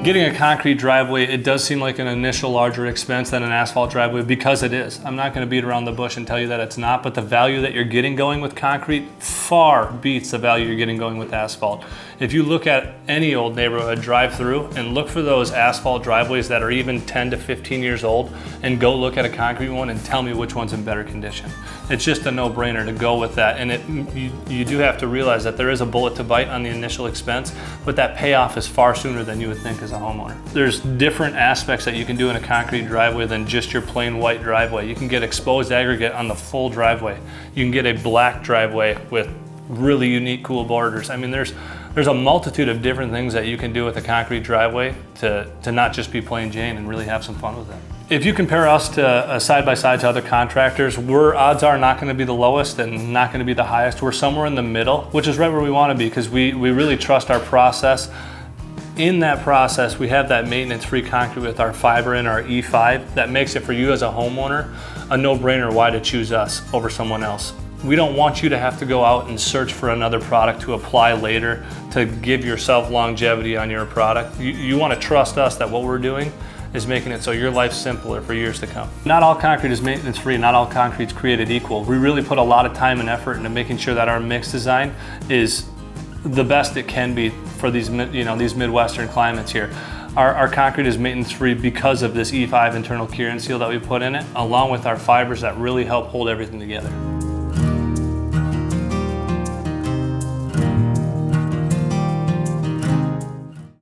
Getting a concrete driveway, it does seem like an initial larger expense than an asphalt driveway, because it is. I'm not going to beat around the bush and tell you that it's not, but the value that you're getting going with concrete far beats the value you're getting going with asphalt. If you look at any old neighborhood, drive through and look for those asphalt driveways that are even 10 to 15 years old, and go look at a concrete one and tell me which one's in better condition. It's just a no-brainer to go with that. And you do have to realize that there is a bullet to bite on the initial expense, but that payoff is far sooner than you would think as a homeowner. There's different aspects that you can do in a concrete driveway than just your plain white driveway. You can get exposed aggregate on the full driveway. You can get a black driveway with really unique cool borders. I mean, there's a multitude of different things that you can do with a concrete driveway to not just be plain Jane and really have some fun with it. If you compare us to side by side to other contractors, we're odds are not going to be the lowest and not going to be the highest. We're somewhere in the middle, which is right where we want to be, because we really trust our process. In that process, we have that maintenance-free concrete with our fiber and our E5 that makes it for you as a homeowner a no-brainer why to choose us over someone else. We don't want you to have to go out and search for another product to apply later to give yourself longevity on your product. You want to trust us that what we're doing is making it so your life's simpler for years to come. Not all concrete is maintenance-free, not all concrete's created equal. We really put a lot of time and effort into making sure that our mix design is the best it can be for these, these Midwestern climates here. Our concrete is maintenance-free because of this E5 internal cure and seal that we put in it, along with our fibers that really help hold everything together.